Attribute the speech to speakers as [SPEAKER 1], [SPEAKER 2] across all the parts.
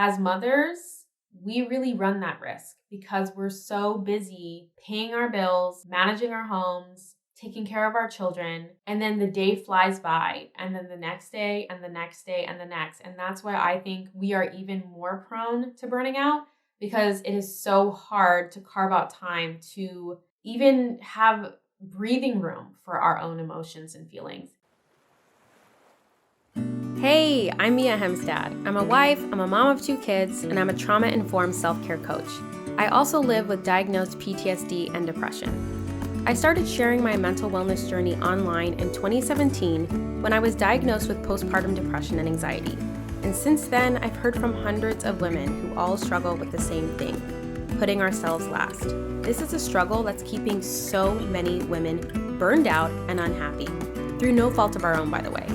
[SPEAKER 1] As mothers, we really run that risk because we're so busy paying our bills, managing our homes, taking care of our children, and then the day flies by, and then the next day, and the next day, and the next. And that's why I think we are even more prone to burning out, because it is so hard to carve out time to even have breathing room for our own emotions and feelings. Hey, I'm Mia Hemstad. I'm a wife, I'm a mom of 2 kids, and I'm a trauma-informed self-care coach. I also live with diagnosed PTSD and depression. I started sharing my mental wellness journey online in 2017 when I was diagnosed with postpartum depression and anxiety. And since then, I've heard from hundreds of women who all struggle with the same thing, putting ourselves last. This is a struggle that's keeping so many women burned out and unhappy, through no fault of our own, by the way.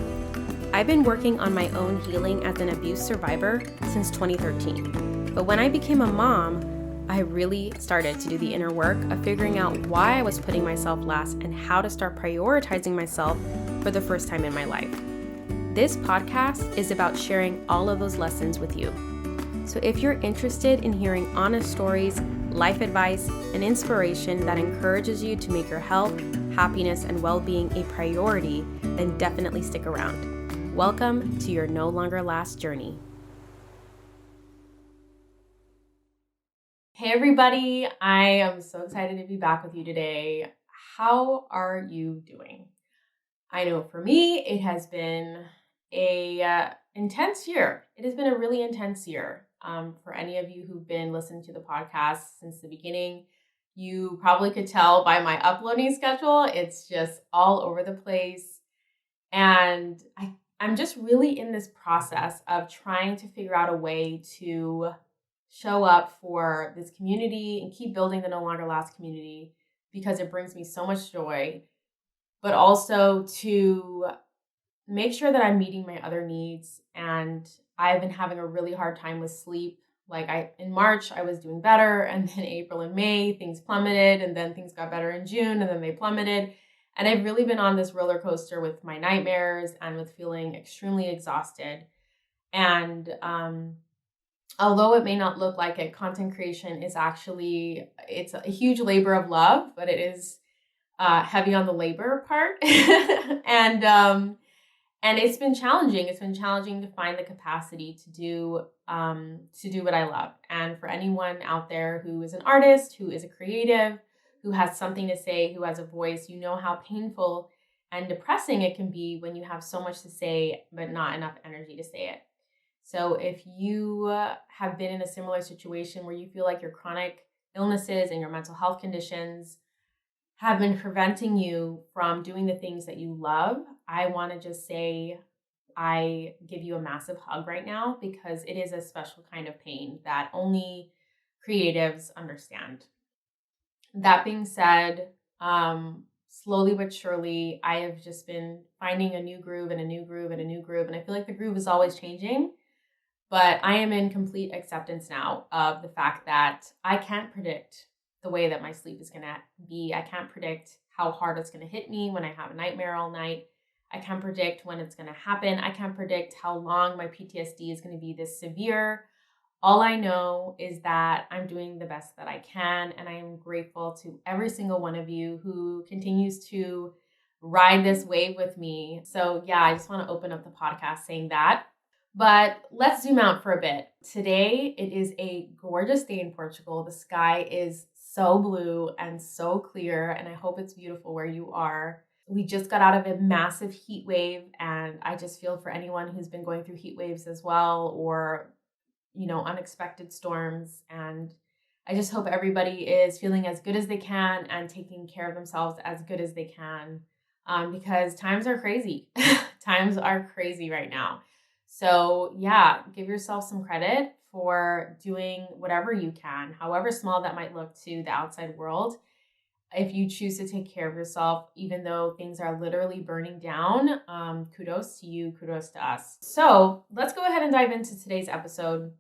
[SPEAKER 1] I've been working on my own healing as an abuse survivor since 2013. But when I became a mom, I really started to do the inner work of figuring out why I was putting myself last and how to start prioritizing myself for the first time in my life. This podcast is about sharing all of those lessons with you. So if you're interested in hearing honest stories, life advice, and inspiration that encourages you to make your health, happiness, and well-being a priority, then definitely stick around. Welcome to your No Longer Last journey. Hey everybody, I am so excited to be back with you today. How are you doing? I know for me, it has been a intense year. It has been a really intense year. For any of you who've been listening to the podcast since the beginning, you probably could tell by my uploading schedule. It's just all over the place. And I'm just really in this process of trying to figure out a way to show up for this community and keep building the No Longer Last community, because it brings me so much joy, but also to make sure that I'm meeting my other needs. And I've been having a really hard time with sleep. In March, I was doing better, and then April and May, things plummeted, and then things got better in June, and then they plummeted. And I've really been on this roller coaster with my nightmares and with feeling extremely exhausted. And although it may not look like it, content creation is actually, it's a huge labor of love, but it is heavy on the labor part. And it's been challenging. It's been challenging to find the capacity to do what I love. And for anyone out there who is an artist, who is a creative, who has something to say, who has a voice, you know how painful and depressing it can be when you have so much to say, but not enough energy to say it. So if you have been in a similar situation where you feel like your chronic illnesses and your mental health conditions have been preventing you from doing the things that you love, I want to just say I give you a massive hug right now, because it is a special kind of pain that only creatives understand. That being said, slowly but surely, I have just been finding a new groove and a new groove and a new groove. And I feel like the groove is always changing, but I am in complete acceptance now of the fact that I can't predict the way that my sleep is going to be. I can't predict how hard it's going to hit me when I have a nightmare all night. I can't predict when it's going to happen. I can't predict how long my PTSD is going to be this severe. All I know is that I'm doing the best that I can, and I am grateful to every single one of you who continues to ride this wave with me. So yeah, I just want to open up the podcast saying that. But let's zoom out for a bit. Today, it is a gorgeous day in Portugal. The sky is so blue and so clear, and I hope it's beautiful where you are. We just got out of a massive heat wave, and I just feel for anyone who's been going through heat waves as well, or unexpected storms. And I just hope everybody is feeling as good as they can and taking care of themselves as good as they can, because times are crazy. Times are crazy right now. So yeah, give yourself some credit for doing whatever you can, however small that might look to the outside world. If you choose to take care of yourself, even though things are literally burning down, kudos to you, kudos to us. So let's go ahead and dive into today's episode.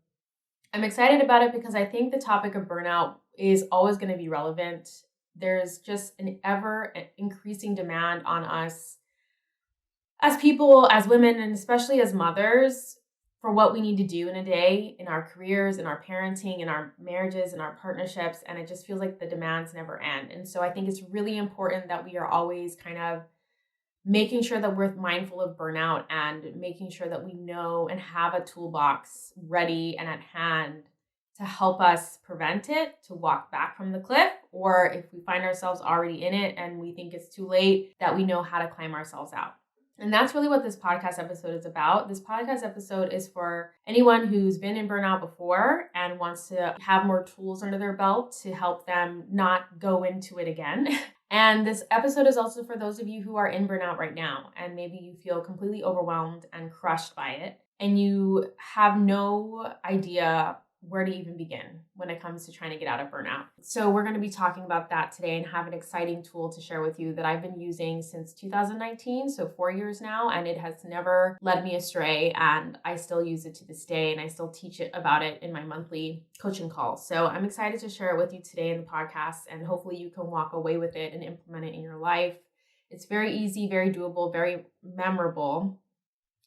[SPEAKER 1] I'm excited about it because I think the topic of burnout is always going to be relevant. There's just an ever increasing demand on us as people, as women, and especially as mothers, for what we need to do in a day, in our careers, in our parenting, in our marriages, in our partnerships. And it just feels like the demands never end. And so I think it's really important that we are always kind of making sure that we're mindful of burnout and making sure that we know and have a toolbox ready and at hand to help us prevent it, to walk back from the cliff, or if we find ourselves already in it and we think it's too late, that we know how to climb ourselves out. And that's really what this podcast episode is about. This podcast episode is for anyone who's been in burnout before and wants to have more tools under their belt to help them not go into it again. And this episode is also for those of you who are in burnout right now, and maybe you feel completely overwhelmed and crushed by it, and you have no idea where to even begin when it comes to trying to get out of burnout. So we're going to be talking about that today and have an exciting tool to share with you that I've been using since 2019, so 4 years now, and it has never led me astray, and I still use it to this day, and I still teach it about it in my monthly coaching calls. So I'm excited to share it with you today in the podcast, and hopefully you can walk away with it and implement it in your life. It's very easy, very doable, very memorable.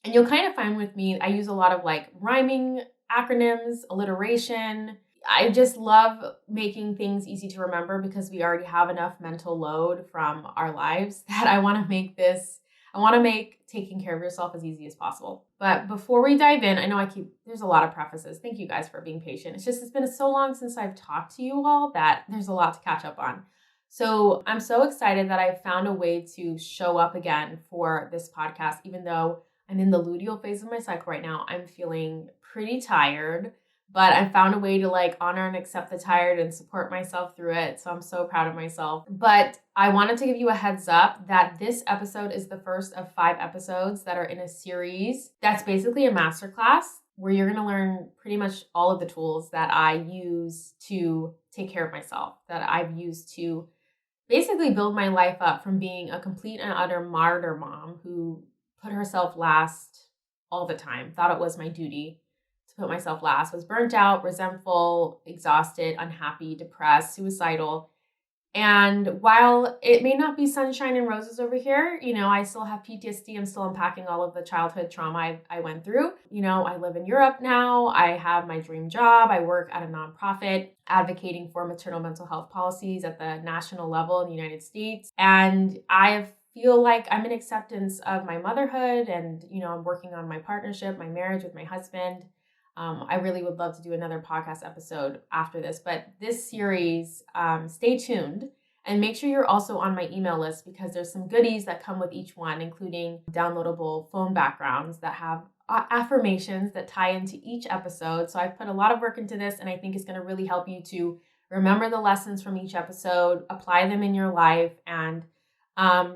[SPEAKER 1] And you'll kind of find with me, I use a lot of like rhyming acronyms, alliteration. I just love making things easy to remember because we already have enough mental load from our lives that I want to make taking care of yourself as easy as possible. But before we dive in, I know there's a lot of prefaces. Thank you guys for being patient. It's been so long since I've talked to you all that there's a lot to catch up on. So I'm so excited that I found a way to show up again for this podcast, even though I'm in the luteal phase of my cycle right now. I'm feeling pretty tired, but I found a way to like honor and accept the tired and support myself through it. So I'm so proud of myself. But I wanted to give you a heads up that this episode is the first of 5 episodes that are in a series that's basically a masterclass where you're going to learn pretty much all of the tools that I use to take care of myself, that I've used to basically build my life up from being a complete and utter martyr mom who put herself last all the time, thought it was my duty to put myself last, was burnt out, resentful, exhausted, unhappy, depressed, suicidal. And while it may not be sunshine and roses over here, I still have PTSD. I'm still unpacking all of the childhood trauma I went through. I live in Europe now. I have my dream job. I work at a nonprofit advocating for maternal mental health policies at the national level in the United States. And I feel like I'm in acceptance of my motherhood and, I'm working on my partnership, my marriage with my husband. I really would love to do another podcast episode after this, but this series, stay tuned and make sure you're also on my email list because there's some goodies that come with each one, including downloadable phone backgrounds that have affirmations that tie into each episode. So I've put a lot of work into this and I think it's going to really help you to remember the lessons from each episode, apply them in your life, and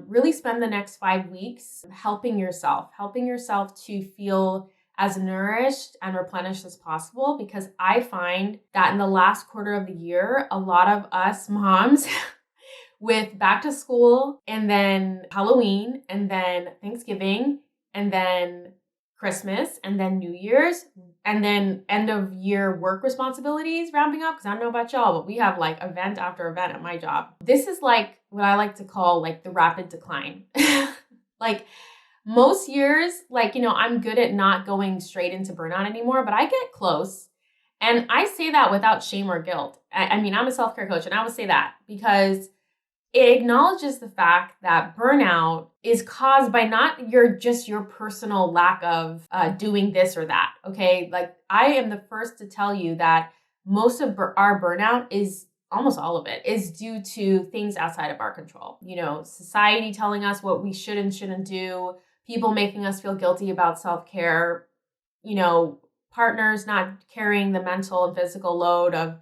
[SPEAKER 1] really spend the next 5 weeks helping yourself to feel as nourished and replenished as possible, because I find that in the last quarter of the year, a lot of us moms with back to school and then Halloween and then Thanksgiving and then Christmas and then New Year's and then end of year work responsibilities ramping up, because I don't know about y'all, but we have like event after event at my job. This is like what I like to call like the rapid decline. Like most years, I'm good at not going straight into burnout anymore, but I get close. And I say that without shame or guilt. I mean, I'm a self-care coach and I would say that because it acknowledges the fact that burnout is caused by not your personal lack of doing this or that. Okay. Like I am the first to tell you that most of our burnout is almost all of it is due to things outside of our control. Society telling us what we should and shouldn't do, people making us feel guilty about self-care, partners not carrying the mental and physical load of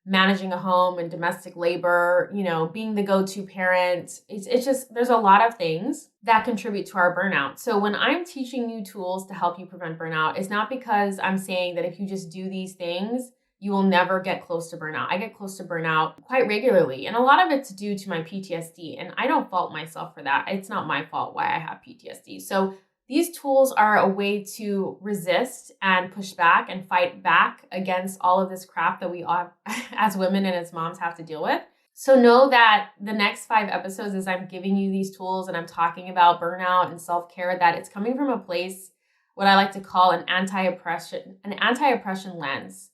[SPEAKER 1] managing a home and domestic labor, being the go-to parent. It's just, there's a lot of things that contribute to our burnout. So when I'm teaching you tools to help you prevent burnout, it's not because I'm saying that if you just do these things, you will never get close to burnout. I get close to burnout quite regularly. And a lot of it's due to my PTSD. And I don't fault myself for that. It's not my fault why I have PTSD. So these tools are a way to resist and push back and fight back against all of this crap that we all, as women and as moms, have to deal with. So know that the next 5 episodes, as I'm giving you these tools and I'm talking about burnout and self-care, that it's coming from a place what I like to call an anti-oppression lens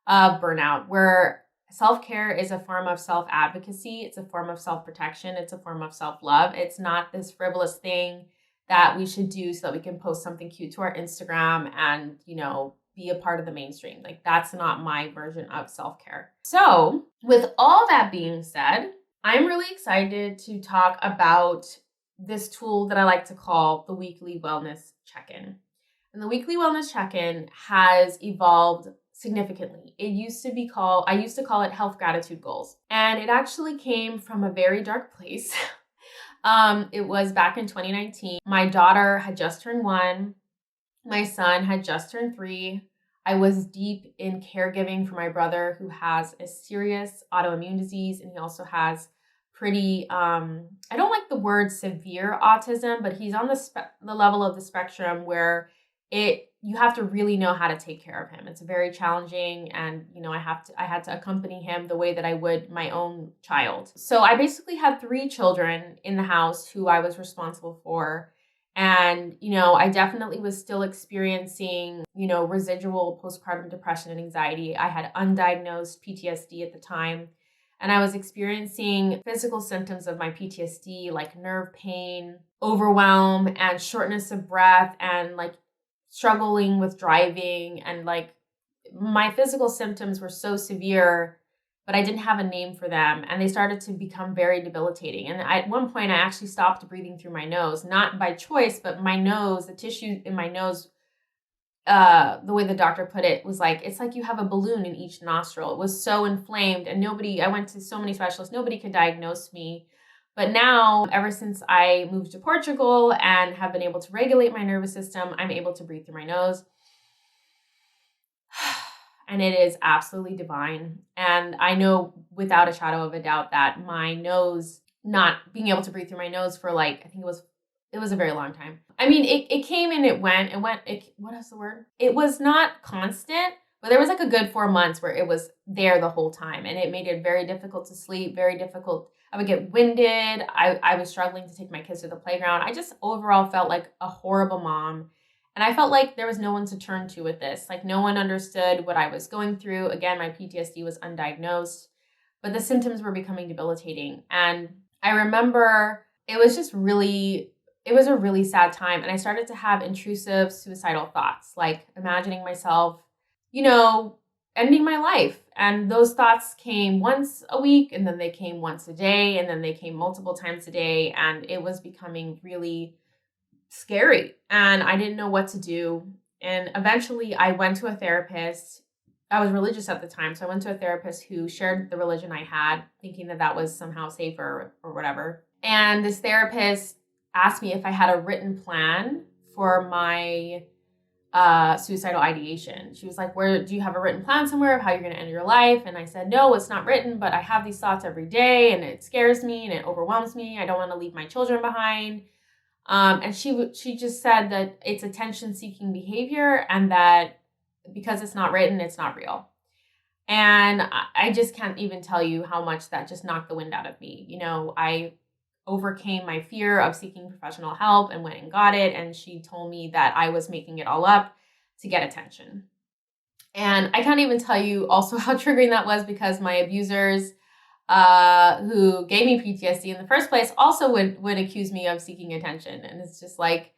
[SPEAKER 1] of burnout, where self-care is a form of self-advocacy. It's a form of self-protection. It's a form of self-love. It's not this frivolous thing that we should do so that we can post something cute to our Instagram and, be a part of the mainstream. Like, that's not my version of self-care. So with all that being said, I'm really excited to talk about this tool that I like to call the weekly wellness check-in. And the weekly wellness check-in has evolved significantly. I used to call it health gratitude goals. And it actually came from a very dark place. It was back in 2019. My daughter had just turned 1. My son had just turned 3. I was deep in caregiving for my brother who has a serious autoimmune disease, and he also has pretty, I don't like the word severe autism, but he's on the level of the spectrum where you have to really know how to take care of him. It's very challenging, and I had to accompany him the way that I would my own child. So I basically had 3 children in the house who I was responsible for. And, I definitely was still experiencing, residual postpartum depression and anxiety. I had undiagnosed PTSD at the time, and I was experiencing physical symptoms of my PTSD, like nerve pain, overwhelm, and shortness of breath, and like struggling with driving. And like my physical symptoms were so severe, but I didn't have a name for them, and they started to become very debilitating. And at one point, I actually stopped breathing through my nose, not by choice, but my nose, the tissue in my nose, the way the doctor put it was like, it's like you have a balloon in each nostril. It was so inflamed, and I went to so many specialists, nobody could diagnose me. But now, ever since I moved to Portugal and have been able to regulate my nervous system, I'm able to breathe through my nose. And it is absolutely divine. And I know without a shadow of a doubt that my nose, not being able to breathe through my nose for I think it was a very long time. I mean, it came and it went, what is the word? It was not constant, but there was like a good 4 months where it was there the whole time. And it made it very difficult to sleep, very difficult. I would get winded. I was struggling to take my kids to the playground. I just overall felt like a horrible mom. And I felt like there was no one to turn to with this. Like, no one understood what I was going through. Again, my PTSD was undiagnosed, but the symptoms were becoming debilitating. And I remember it was a really sad time. And I started to have intrusive suicidal thoughts, like imagining myself, ending my life. And those thoughts came once a week, and then they came once a day, and then they came multiple times a day. And it was becoming really scary, and I didn't know what to do. And eventually I went to a therapist. I was religious at the time, so I went to a therapist who shared the religion I had, thinking that was somehow safer or whatever. And this therapist asked me if I had a written plan for my suicidal ideation. She was like, "Where do you have a written plan somewhere of how you're going to end your life?" And I said, "No, it's not written, but I have these thoughts every day, and it scares me and it overwhelms me. I don't want to leave my children behind." And she just said that it's attention-seeking behavior, and that because it's not written, it's not real. And I just can't even tell you how much that just knocked the wind out of me. I overcame my fear of seeking professional help and went and got it. And she told me that I was making it all up to get attention. And I can't even tell you also how triggering that was, because my abusers who gave me PTSD in the first place also would accuse me of seeking attention. And it's just like,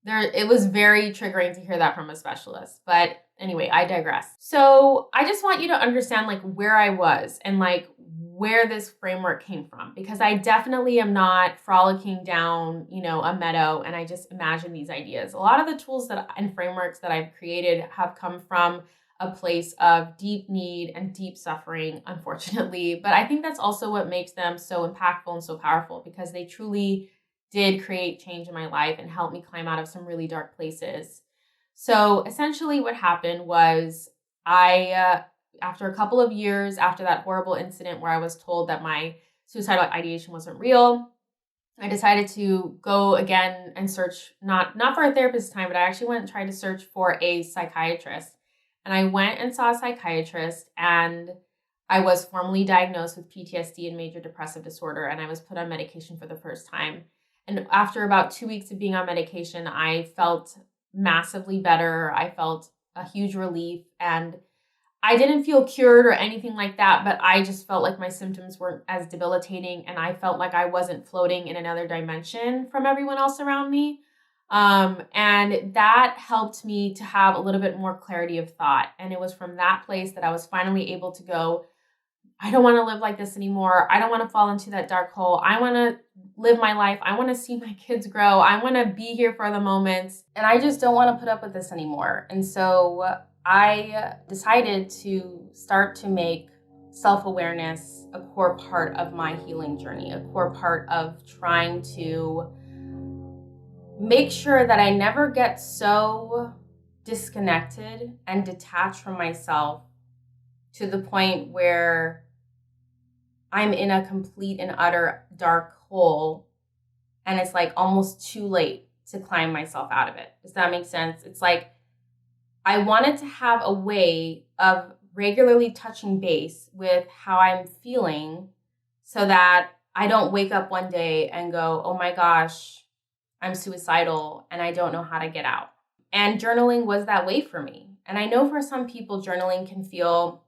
[SPEAKER 1] it was very triggering to hear that from a specialist. But anyway, I digress. So I just want you to understand like where I was and like where this framework came from, because I definitely am not frolicking down, a meadow and I just imagine these ideas. A lot of the tools and frameworks that I've created have come from a place of deep need and deep suffering, unfortunately. But I think that's also what makes them so impactful and so powerful, because they truly did create change in my life and help me climb out of some really dark places. So essentially what happened was after a couple of years after that horrible incident where I was told that my suicidal ideation wasn't real, I decided to go again and search, not for a therapist this time, but I actually went and tried to search for a psychiatrist. And I went and saw a psychiatrist, and I was formally diagnosed with PTSD and major depressive disorder, and I was put on medication for the first time. And after about 2 weeks of being on medication, I felt massively better. I felt a huge relief, and I didn't feel cured or anything like that, but I just felt like my symptoms weren't as debilitating, and I felt like I wasn't floating in another dimension from everyone else around me. And that helped me to have a little bit more clarity of thought. And it was from that place that I was finally able to go, I don't want to live like this anymore. I don't want to fall into that dark hole. I want to live my life. I want to see my kids grow. I want to be here for the moments. And I just don't want to put up with this anymore. And so I decided to start to make self-awareness a core part of my healing journey, a core part of trying to make sure that I never get so disconnected and detached from myself to the point where I'm in a complete and utter dark hole and it's like almost too late to climb myself out of it. Does that make sense? It's like I wanted to have a way of regularly touching base with how I'm feeling so that I don't wake up one day and go, oh my gosh, I'm suicidal and I don't know how to get out. And journaling was that way for me. And I know for some people, journaling can feel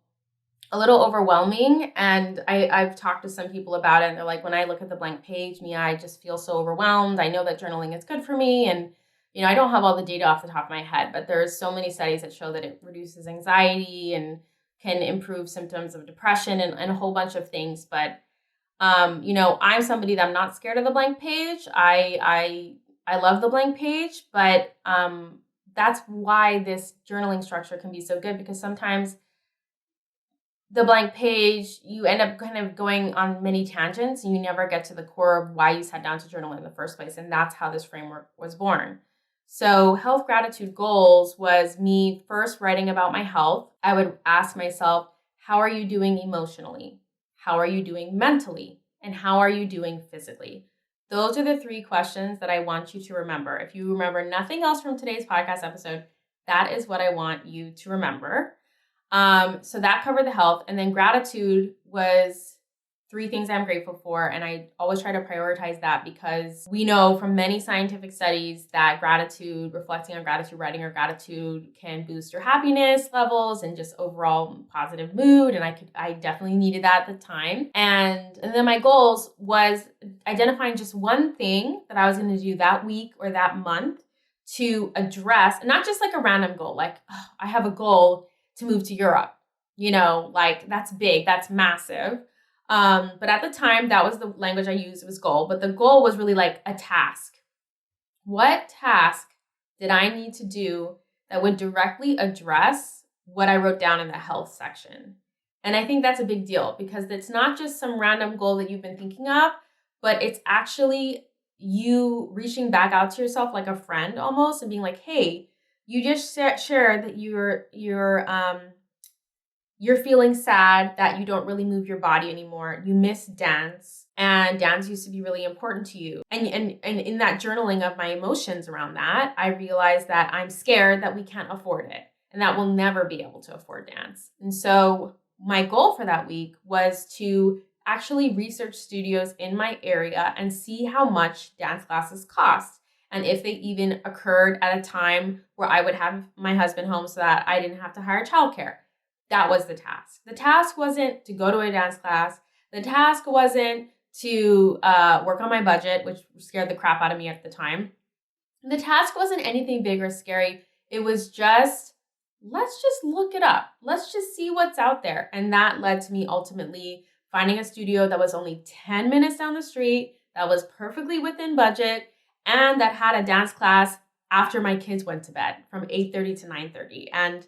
[SPEAKER 1] a little overwhelming. And I've talked to some people about it. And they're like, when I look at the blank page, Mia, I just feel so overwhelmed. I know that journaling is good for me. And, I don't have all the data off the top of my head, but there's so many studies that show that it reduces anxiety and can improve symptoms of depression and a whole bunch of things. But, I'm somebody that I'm not scared of the blank page. I love the blank page, but that's why this journaling structure can be so good, because sometimes the blank page, you end up kind of going on many tangents and you never get to the core of why you sat down to journal in the first place. And that's how this framework was born. So health gratitude goals was me first writing about my health. I would ask myself, how are you doing emotionally? How are you doing mentally? And how are you doing physically? Those are the 3 questions that I want you to remember. If you remember nothing else from today's podcast episode, that is what I want you to remember. So that covered the health. And then gratitude was 3 things I'm grateful for. And I always try to prioritize that because we know from many scientific studies that gratitude, reflecting on gratitude, writing your gratitude can boost your happiness levels and just overall positive mood. And I definitely needed that at the time. And then my goals was identifying just one thing that I was going to do that week or that month to address, not just like a random goal, like, oh, I have a goal to move to Europe, like that's big, that's massive. But at the time, that was the language I used, it was goal. But the goal was really like a task. What task did I need to do that would directly address what I wrote down in the health section? And I think that's a big deal because it's not just some random goal that you've been thinking of, but it's actually you reaching back out to yourself like a friend almost and being like, hey, you just shared that you're feeling sad that you don't really move your body anymore. You miss dance, and dance used to be really important to you. And in that journaling of my emotions around that, I realized that I'm scared that we can't afford it and that we'll never be able to afford dance. And so my goal for that week was to actually research studios in my area and see how much dance classes cost. And if they even occurred at a time where I would have my husband home so that I didn't have to hire childcare. That was the task. The task wasn't to go to a dance class. The task wasn't to work on my budget, which scared the crap out of me at the time. The task wasn't anything big or scary. It was just, let's just look it up. Let's just see what's out there. And that led to me ultimately finding a studio that was only 10 minutes down the street, that was perfectly within budget, and that had a dance class after my kids went to bed from 8:30 to 9:30. And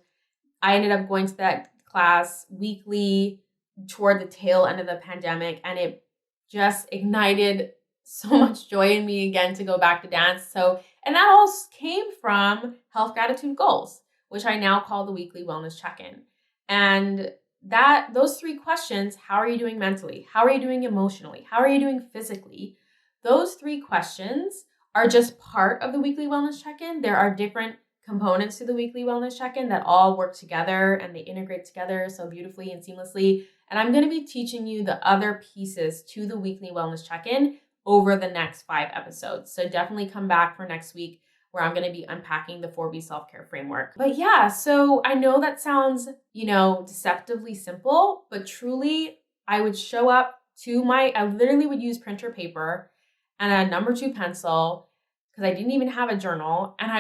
[SPEAKER 1] I ended up going to that class weekly toward the tail end of the pandemic, and it just ignited so much joy in me again to go back to dance. And that all came from health gratitude goals, which I now call the weekly wellness check-in. And those 3 questions, how are you doing mentally? How are you doing emotionally? How are you doing physically? Those 3 questions are just part of the weekly wellness check-in. There are different components to the weekly wellness check-in that all work together and they integrate together so beautifully and seamlessly. And I'm going to be teaching you the other pieces to the weekly wellness check-in over the next 5 episodes. So definitely come back for next week where I'm going to be unpacking the 4B self-care framework. But yeah, so I know that sounds, deceptively simple, but truly I would show up I literally would use printer paper and a number 2 pencil because I didn't even have a journal. And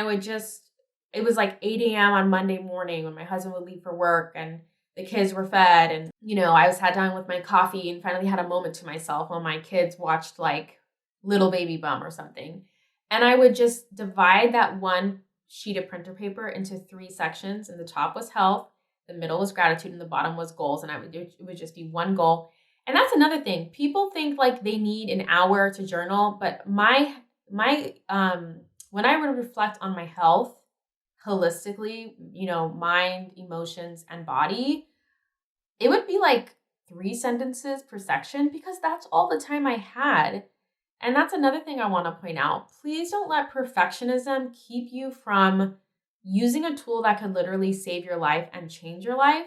[SPEAKER 1] it was like 8 a.m. on Monday morning when my husband would leave for work and the kids were fed. And, I was sat down with my coffee and finally had a moment to myself while my kids watched like Little Baby Bum or something. And I would just divide that one sheet of printer paper into 3 sections. And the top was health, the middle was gratitude, and the bottom was goals. And it would just be one goal. And that's another thing. People think like they need an hour to journal, but when I would reflect on my health holistically, mind, emotions, and body, it would be like 3 sentences per section because that's all the time I had. And that's another thing I want to point out. Please don't let perfectionism keep you from using a tool that could literally save your life and change your life.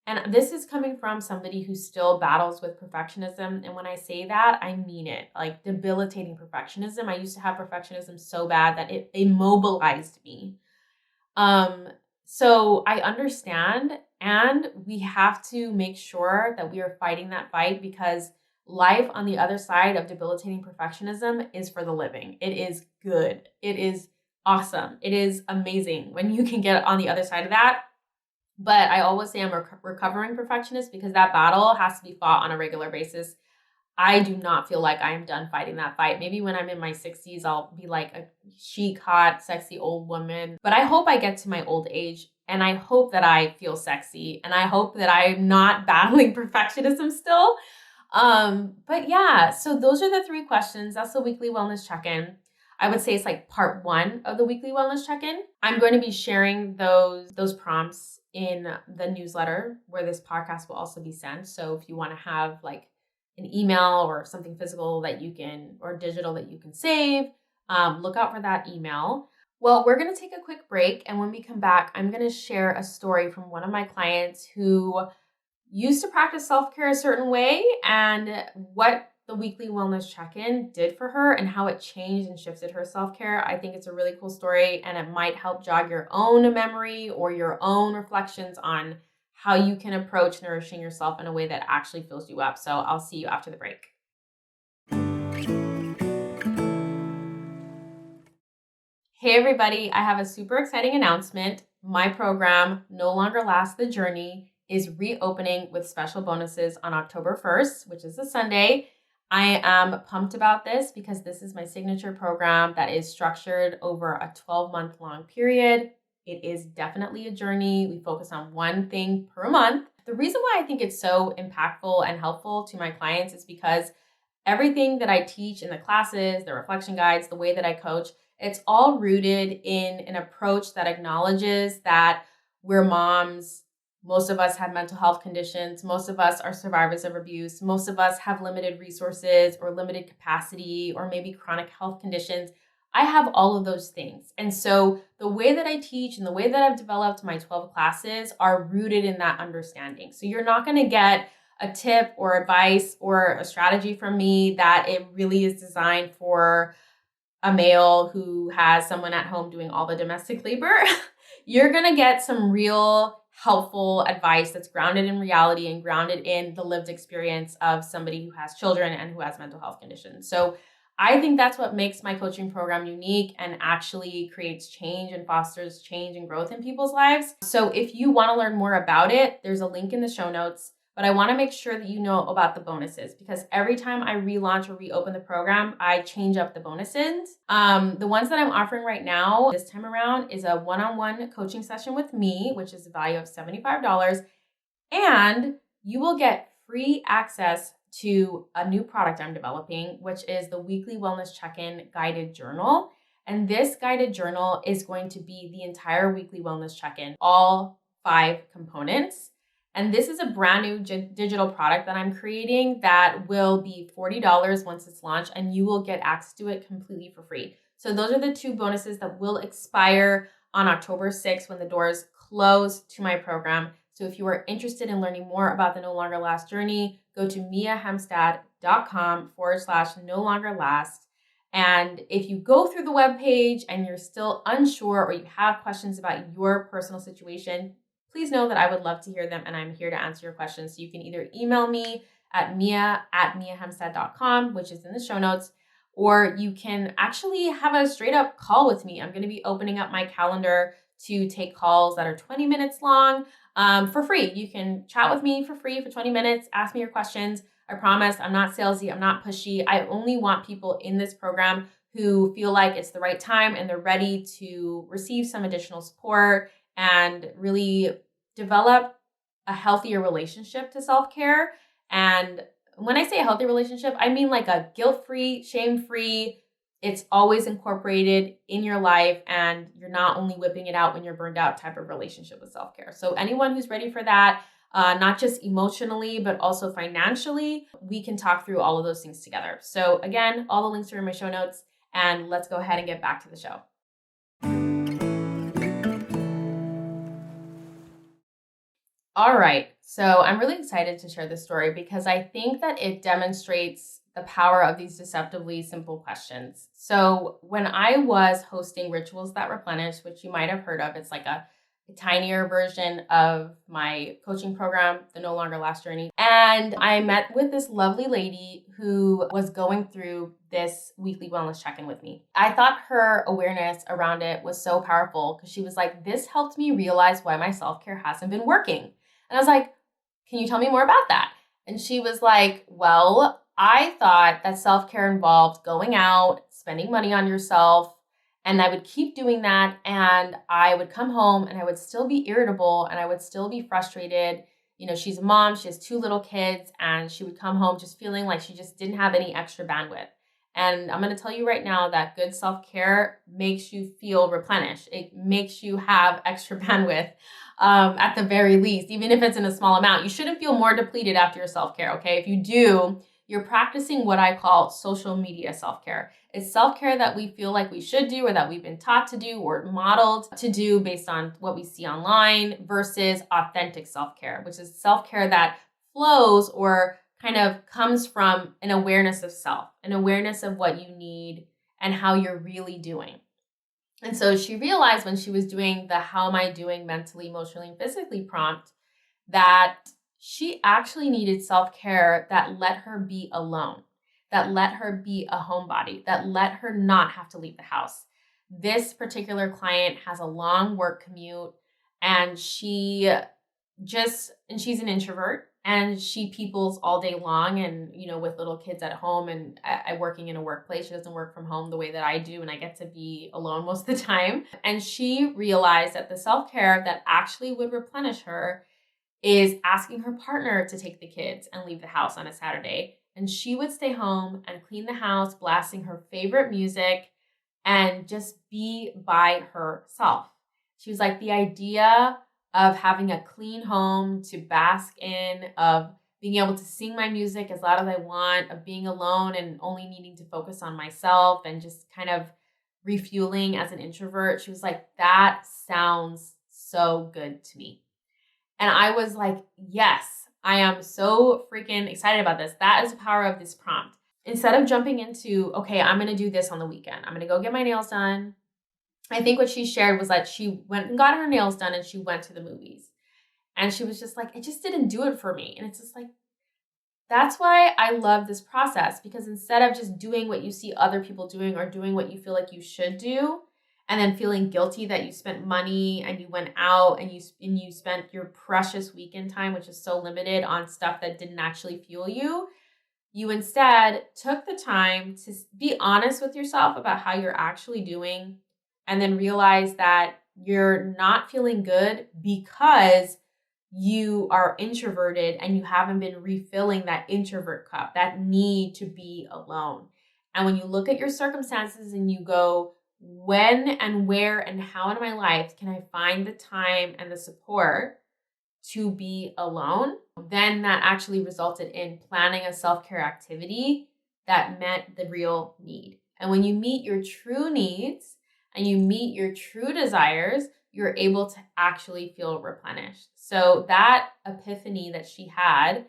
[SPEAKER 1] And this is coming from somebody who still battles with perfectionism. And when I say that, I mean it, like debilitating perfectionism. I used to have perfectionism so bad that it immobilized me. So I understand, and we have to make sure that we are fighting that fight because life on the other side of debilitating perfectionism is for the living. It is good. It is awesome. It is amazing when you can get on the other side of that. But I always say I'm a recovering perfectionist because that battle has to be fought on a regular basis. I do not feel like I am done fighting that fight. Maybe when I'm in my 60s, I'll be like a chic, hot, sexy old woman. But I hope I get to my old age and I hope that I feel sexy and I hope that I'm not battling perfectionism still. But yeah, so those are the 3 questions. That's the weekly wellness check-in. I would say it's like part 1 of the weekly wellness check-in. I'm going to be sharing those prompts in the newsletter where this podcast will also be sent. So if you want to have like an email or something physical or digital that you can save, look out for that email. Well, we're going to take a quick break. And when we come back, I'm going to share a story from one of my clients who used to practice self-care a certain way and what the weekly wellness check-in did for her and how it changed and shifted her self-care. I think it's a really cool story and it might help jog your own memory or your own reflections on how you can approach nourishing yourself in a way that actually fills you up. So I'll see you after the break. Hey everybody, I have a super exciting announcement. My program, No Longer Lasts the Journey, is reopening with special bonuses on October 1st, which is a Sunday. I am pumped about this because this is my signature program that is structured over a 12-month long period. It is definitely a journey. We focus on one thing per month. The reason why I think it's so impactful and helpful to my clients is because everything that I teach in the classes, the reflection guides, the way that I coach, it's all rooted in an approach that acknowledges that we're moms. Most of us have mental health conditions. Most of us are survivors of abuse. Most of us have limited resources or limited capacity or maybe chronic health conditions. I have all of those things. And so the way that I teach and the way that I've developed my 12 classes are rooted in that understanding. So you're not going to get a tip or advice or a strategy from me that it really is designed for a male who has someone at home doing all the domestic labor. You're going to get some real helpful advice that's grounded in reality and grounded in the lived experience of somebody who has children and who has mental health conditions. So I think that's what makes my coaching program unique and actually creates change and fosters change and growth in people's lives. So if you want to learn more about it, there's a link in the show notes. But I want to make sure that you know about the bonuses because every time I relaunch or reopen the program, I change up the bonuses. The ones that I'm offering right now, this time around, is a one-on-one coaching session with me, which is the value of $75. And you will get free access to a new product I'm developing, which is the weekly wellness check-in guided journal. And this guided journal is going to be the entire weekly wellness check-in, all 5 components. And this is a brand new digital product that I'm creating that will be $40 once it's launched, and you will get access to it completely for free. So those are the 2 bonuses that will expire on October 6th when the doors close to my program. So if you are interested in learning more about the No Longer Last journey, go to miahemstad.com/no longer last. And if you go through the webpage and you're still unsure or you have questions about your personal situation, please know that I would love to hear them and I'm here to answer your questions. So you can either email me at mia@miahemstead.com, which is in the show notes, or you can actually have a straight up call with me. I'm going to be opening up my calendar to take calls that are 20 minutes long for free. You can chat with me for free for 20 minutes, ask me your questions. I promise I'm not salesy, I'm not pushy. I only want people in this program who feel like it's the right time and they're ready to receive some additional support and really develop a healthier relationship to self-care. And when I say a healthy relationship, I mean like a guilt-free, shame-free, it's always incorporated in your life and you're not only whipping it out when you're burned out type of relationship with self-care. So anyone who's ready for that, not just emotionally, but also financially, we can talk through all of those things together. So again, all the links are in my show notes, and let's go ahead and get back to the show. All right, so I'm really excited to share this story because I think that it demonstrates the power of these deceptively simple questions. So when I was hosting Rituals That Replenish, which you might have heard of, it's like a tinier version of my coaching program, the No Longer Last Journey. And I met with this lovely lady who was going through this weekly wellness check-in with me. I thought her awareness around it was so powerful because she was like, this helped me realize why my self-care hasn't been working. And I was like, can you tell me more about that? And she was like, well, I thought that self-care involved going out, spending money on yourself, and I would keep doing that. And I would come home and I would still be irritable and I would still be frustrated. You know, she's a mom, she has 2 little kids, and she would come home just feeling like she just didn't have any extra bandwidth. And I'm going to tell you right now that good self-care makes you feel replenished. It makes you have extra bandwidth at the very least, even if it's in a small amount. You shouldn't feel more depleted after your self-care, okay? If you do, you're practicing what I call social media self-care. It's self-care that we feel like we should do or that we've been taught to do or modeled to do based on what we see online versus authentic self-care, which is self-care that flows or kind of comes from an awareness of self, an awareness of what you need and how you're really doing. And so she realized when she was doing the how am I doing mentally, emotionally, and physically prompt that she actually needed self-care that let her be alone, that let her be a homebody, that let her not have to leave the house. This particular client has a long work commute and she's an introvert and she peoples all day long and, you know, with little kids at home and I working in a workplace, she doesn't work from home the way that I do and I get to be alone most of the time. And she realized that the self-care that actually would replenish her is asking her partner to take the kids and leave the house on a Saturday. And she would stay home and clean the house, blasting her favorite music and just be by herself. She was like, the idea of having a clean home to bask in, of being able to sing my music as loud as I want, of being alone and only needing to focus on myself and just kind of refueling as an introvert. She was like, that sounds so good to me. And I was like, yes, I am so freaking excited about this. That is the power of this prompt. Instead of jumping into, okay, I'm going to do this on the weekend. I'm going to go get my nails done. I think what she shared was that she went and got her nails done and she went to the movies. And she was just like, it just didn't do it for me. And it's just like, that's why I love this process, because instead of just doing what you see other people doing or doing what you feel like you should do, and then feeling guilty that you spent money and you went out and you spent your precious weekend time, which is so limited, on stuff that didn't actually fuel you, you instead took the time to be honest with yourself about how you're actually doing and then realize that you're not feeling good because you are introverted and you haven't been refilling that introvert cup, that need to be alone. And when you look at your circumstances and you go, when and where and how in my life can I find the time and the support to be alone? Then that actually resulted in planning a self-care activity that met the real need. And when you meet your true needs and you meet your true desires, you're able to actually feel replenished. So that epiphany that she had,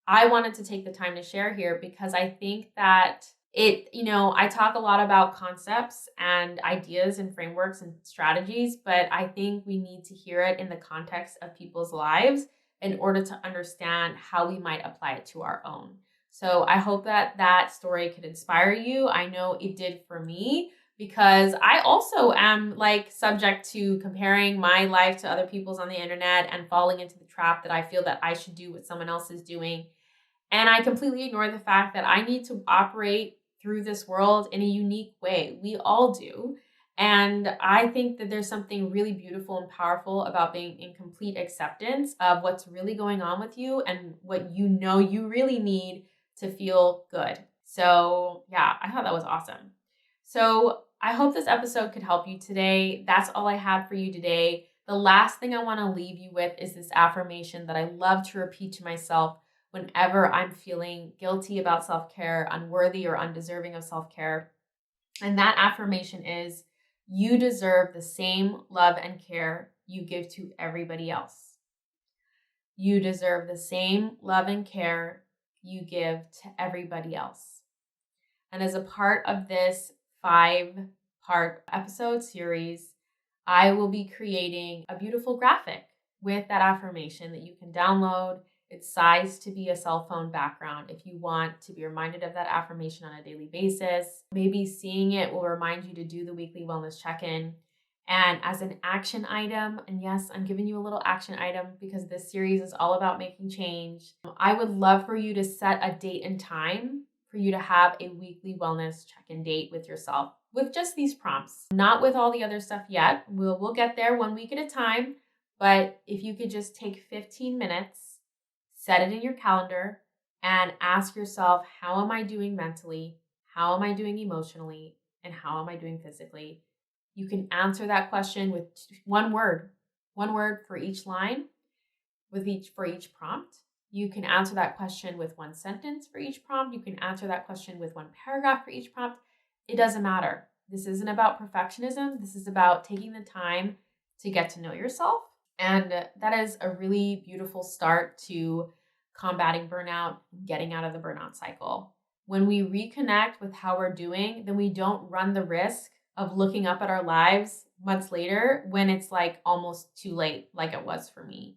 [SPEAKER 1] I wanted to take the time to share here because I think that I talk a lot about concepts and ideas and frameworks and strategies, but I think we need to hear it in the context of people's lives in order to understand how we might apply it to our own. So I hope that that story could inspire you. I know it did for me because I also am like subject to comparing my life to other people's on the internet and falling into the trap that I feel that I should do what someone else is doing. And I completely ignore the fact that I need to operate through this world in a unique way. We all do. And I think that there's something really beautiful and powerful about being in complete acceptance of what's really going on with you and what you know you really need to feel good. So, yeah, I thought that was awesome. So, I hope this episode could help you today. That's all I had for you today. The last thing I want to leave you with is this affirmation that I love to repeat to myself whenever I'm feeling guilty about self-care, unworthy or undeserving of self-care. And that affirmation is, you deserve the same love and care you give to everybody else. You deserve the same love and care you give to everybody else. And as a part of this 5-part episode series, I will be creating a beautiful graphic with that affirmation that you can download. It's sized to be a cell phone background if you want to be reminded of that affirmation on a daily basis. Maybe seeing it will remind you to do the weekly wellness check-in. And as an action item, and yes, I'm giving you a little action item because this series is all about making change. I would love for you to set a date and time for you to have a weekly wellness check-in date with yourself with just these prompts, not with all the other stuff yet. We'll get there 1 week at a time. But if you could just take 15 minutes, set it in your calendar, and ask yourself, how am I doing mentally? How am I doing emotionally? And how am I doing physically? You can answer that question with one word for each line, for each prompt. You can answer that question with one sentence for each prompt. You can answer that question with one paragraph for each prompt. It doesn't matter. This isn't about perfectionism. This is about taking the time to get to know yourself. And that is a really beautiful start to combating burnout, getting out of the burnout cycle. When we reconnect with how we're doing, then we don't run the risk of looking up at our lives months later when it's like almost too late, like it was for me.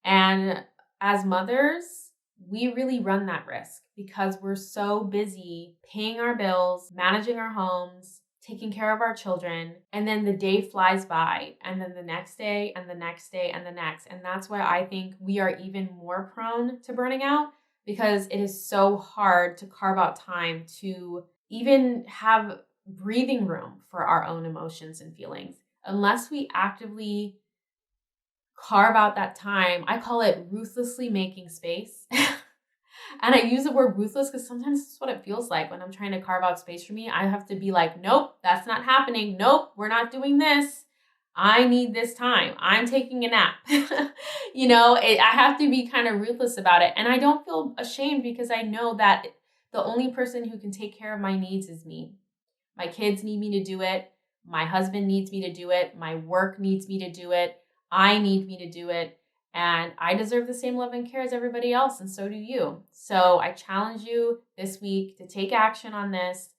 [SPEAKER 1] And as mothers, we really run that risk because we're so busy paying our bills, managing our homes, taking care of our children, and then the day flies by, and then the next day, and the next day, and the next. And that's why I think we are even more prone to burning out, because it is so hard to carve out time to even have breathing room for our own emotions and feelings. Unless we actively carve out that time, I call it ruthlessly making space. And I use the word ruthless because sometimes it's what it feels like when I'm trying to carve out space for me. I have to be like, nope, that's not happening. Nope, we're not doing this. I need this time. I'm taking a nap. I have to be kind of ruthless about it. And I don't feel ashamed because I know that the only person who can take care of my needs is me. My kids need me to do it. My husband needs me to do it. My work needs me to do it. I need me to do it. And I deserve the same love and care as everybody else, and so do you. So I challenge you this week to take action on this,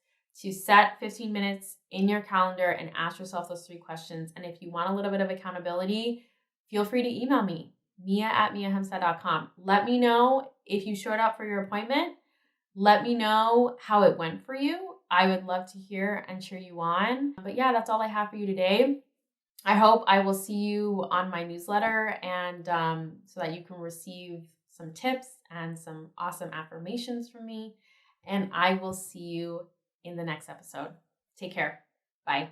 [SPEAKER 1] to set 15 minutes in your calendar and ask yourself those 3 questions. And if you want a little bit of accountability, feel free to email me, mia@miahemstead.com. Let me know if you showed up for your appointment. Let me know how it went for you. I would love to hear and cheer you on. But yeah, that's all I have for you today. I hope I will see you on my newsletter, and so that you can receive some tips and some awesome affirmations from me. And I will see you in the next episode. Take care. Bye.